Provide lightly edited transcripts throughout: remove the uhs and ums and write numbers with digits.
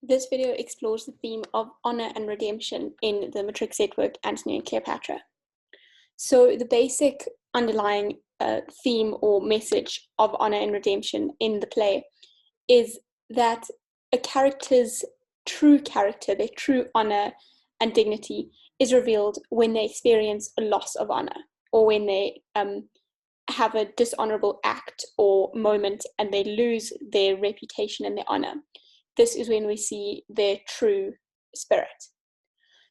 This video explores the theme of honor and redemption in the matrixate work Antony and Cleopatra. So the basic underlying theme or message of honor and redemption in the play is that a character's true character, their true honor and dignity, is revealed when they experience a loss of honor, or when they have a dishonorable act or moment and they lose their reputation and their honor. This is when we see their true spirit.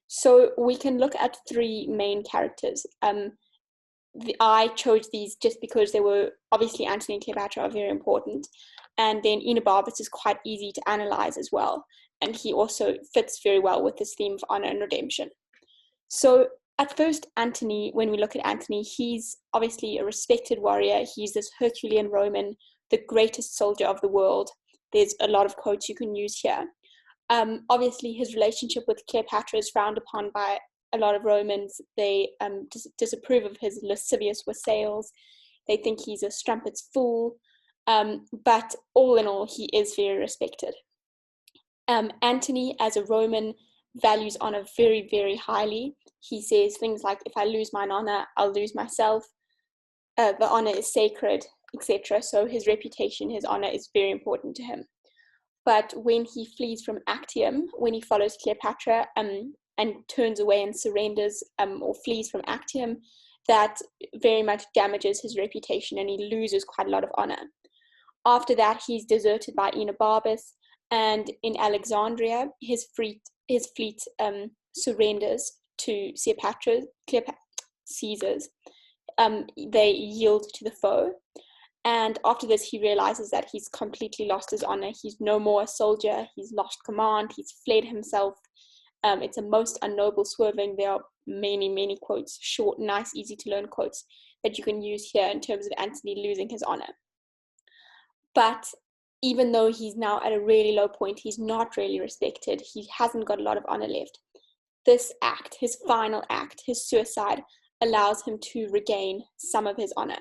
So we can look at three main characters. I chose these just because they were, obviously Antony and Cleopatra are very important, and then Enobarbus is quite easy to analyze as well, and he also fits very well with this theme of honor and redemption. So at first, Antony, when we look at Antony, he's obviously a respected warrior. He's this Herculean Roman, the greatest soldier of the world. There's a lot of quotes you can use here. Obviously, his relationship with Cleopatra is frowned upon by a lot of Romans. They disapprove of his lascivious wassails. They think he's a strumpet's fool. But all in all, he is very respected. Antony, as a Roman, values honor very, very highly. He says things like, if I lose my honor, I'll lose myself. The honor is sacred, etc. So his reputation, his honor is very important to him. But when he flees from Actium, when he follows Cleopatra and turns away and surrenders or flees from Actium, that very much damages his reputation and he loses quite a lot of honor. After that, he's deserted by Enobarbus, and in Alexandria, his fleet surrenders to Caesar's. They yield to the foe. And after this, he realizes that he's completely lost his honor. He's no more a soldier. He's lost command. He's fled himself. It's a most unknoble swerving. There are many, many quotes, short, nice, easy to learn quotes that you can use here in terms of Antony losing his honor. But even though he's now at a really low point, he's not really respected. He hasn't got a lot of honor left. This act, his final act, his suicide, allows him to regain some of his honor.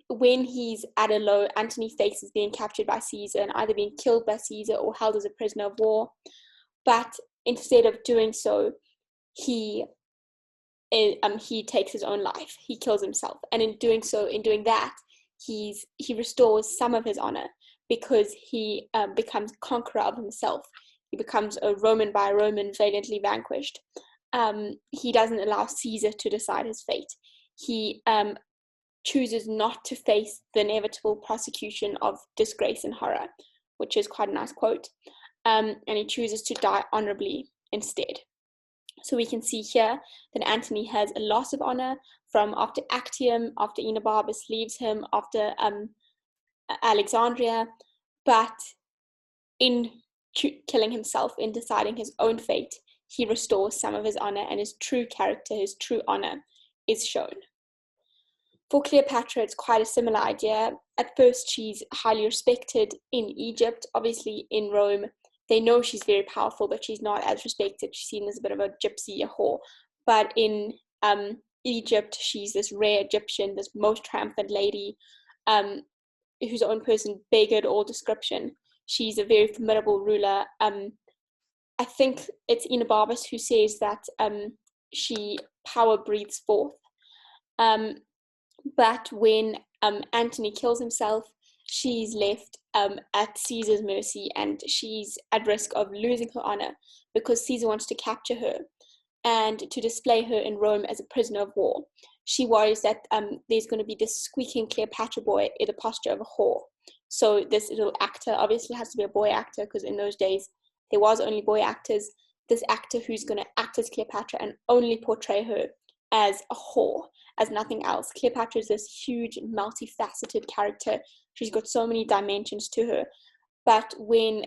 When he's at a low, Antony faces being captured by Caesar and either being killed by Caesar or held as a prisoner of war. But instead of doing so, he takes his own life. He kills himself, and in doing that, he restores some of his honor, because he becomes conqueror of himself. He becomes a Roman by Roman, valiantly vanquished. He doesn't allow Caesar to decide his fate. He chooses not to face the inevitable prosecution of disgrace and horror, which is quite a nice quote. And he chooses to die honorably instead. So we can see here that Antony has a loss of honor from after Actium, after Enobarbus leaves him, after Alexandria, but in killing himself, in deciding his own fate, he restores some of his honor, and his true character, his true honor, is shown. For Cleopatra, it's quite a similar idea. At first, she's highly respected in Egypt. Obviously, in Rome, they know she's very powerful, but she's not as respected. She's seen as a bit of a gypsy, a whore. But in Egypt, she's this rare Egyptian, this most triumphant lady, whose own person beggared all description. She's a very formidable ruler. I think it's Enobarbus who says that she power breathes forth. But when Antony kills himself, she's left at Caesar's mercy, and she's at risk of losing her honor because Caesar wants to capture her and to display her in Rome as a prisoner of war. She worries that there's going to be this squeaking Cleopatra boy in the posture of a whore. So this little actor, obviously has to be a boy actor, because in those days there was only boy actors. This actor who's going to act as Cleopatra and only portray her as a whore, as nothing else. Cleopatra is this huge, multifaceted character. She's got so many dimensions to her. But when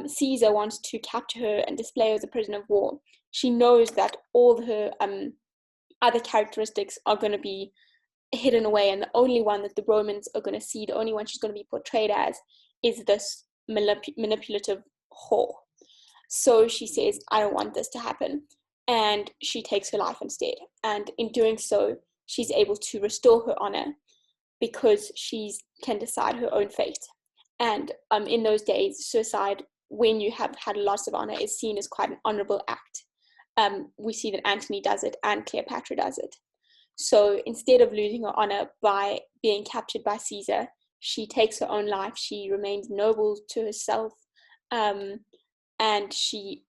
Caesar wants to capture her and display her as a prisoner of war, she knows that all her other characteristics are going to be hidden away, and the only one that the Romans are going to see, the only one she's going to be portrayed as, is this manipulative whore. So she says, I don't want this to happen. And she takes her life instead. And in doing so, she's able to restore her honor, because she can decide her own fate. And in those days, suicide, when you have had a loss of honor, is seen as quite an honorable act. We see that Antony does it and Cleopatra does it. So instead of losing her honor by being captured by Caesar, she takes her own life. She remains noble to herself, and she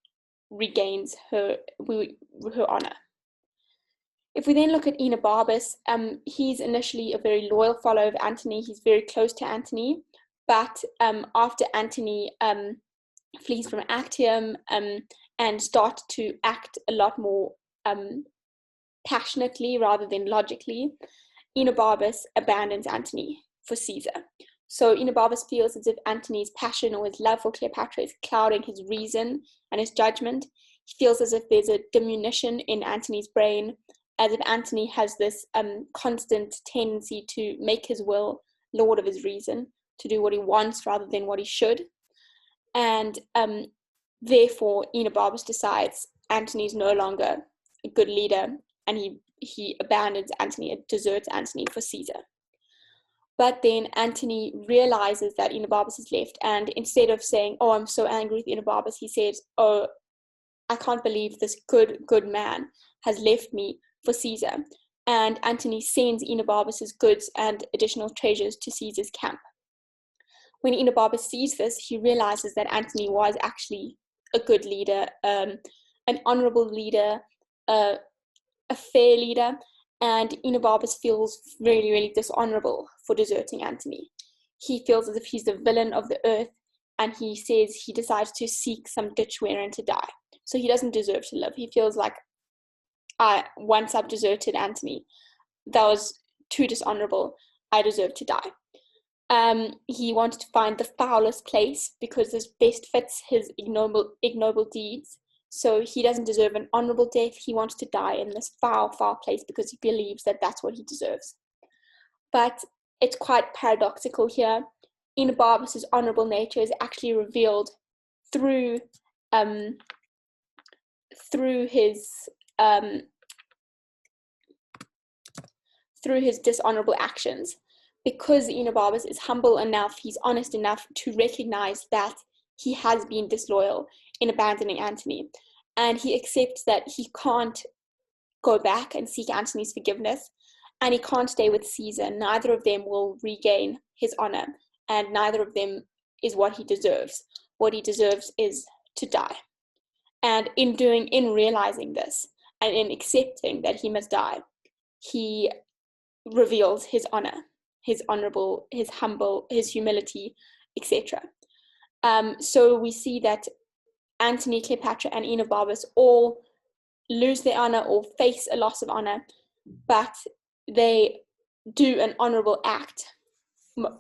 regains her honor. If we then look at Enobarbus, he's initially a very loyal follower of Antony. He's very close to Antony, but after Antony flees from Actium and starts to act a lot more passionately rather than logically, Enobarbus abandons Antony for Caesar. So Enobarbus feels as if Antony's passion or his love for Cleopatra is clouding his reason and his judgment. He feels as if there's a diminution in Antony's brain, as if Antony has this constant tendency to make his will lord of his reason, to do what he wants rather than what he should. And therefore, Enobarbus decides Antony's no longer a good leader, and he abandons Antony and deserts Antony for Caesar. But then Antony realizes that Enobarbus is left, and instead of saying, "Oh, I'm so angry with Enobarbus," he says, "Oh, I can't believe this good man has left me for Caesar." And Antony sends Enobarbus's goods and additional treasures to Caesar's camp. When Enobarbus sees this, he realizes that Antony was actually a good leader, an honorable leader, a fair leader, and Enobarbus feels really, really dishonorable for deserting Antony. He feels as if he's the villain of the earth, and he says he decides to seek some ditch wherein to die. So he doesn't deserve to live. He feels like, once I've deserted Antony, that was too dishonorable. I deserve to die. He wanted to find the foulest place because this best fits his ignoble deeds. So he doesn't deserve an honorable death. He wants to die in this foul place because he believes that that's what he deserves. But it's quite paradoxical here. Enobarbus's honorable nature is actually revealed through his dishonorable actions. Because Enobarbus is humble enough, he's honest enough to recognize that he has been disloyal in abandoning Antony. And he accepts that he can't go back and seek Antony's forgiveness, and he can't stay with Caesar. Neither of them will regain his honor, and neither of them is what he deserves. What he deserves is to die. And in realizing this, and in accepting that he must die, he reveals his honor, his honorable, his humble, his humility, etc. So we see that Antony, Cleopatra, and Enobarbus all lose their honor or face a loss of honor, but they do an honorable act.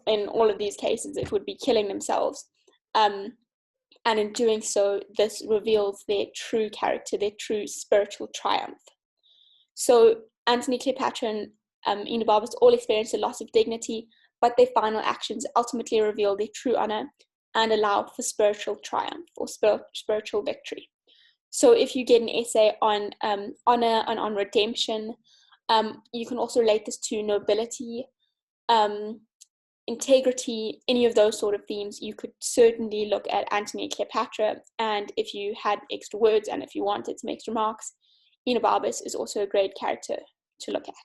In all of these cases, it would be killing themselves. And in doing so, this reveals their true character, their true spiritual triumph. So Antony, Cleopatra, and Enobarbus all experience a loss of dignity, but their final actions ultimately reveal their true honor and allow for spiritual triumph or spiritual victory. So if you get an essay on honor and on redemption, you can also relate this to nobility, integrity, any of those sort of themes. You could certainly look at Antony and Cleopatra, and if you had extra words and if you wanted some extra marks, Enobarbus is also a great character to look at.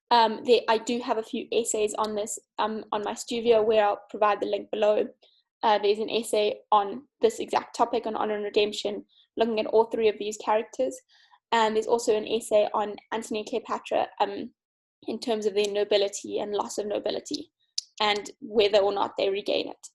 I do have a few essays on this on my Stuvia, where I'll provide the link below. There's an essay on this exact topic, on honor and redemption, looking at all three of these characters. And there's also an essay on Antony and Cleopatra in terms of their nobility and loss of nobility, and whether or not they regain it.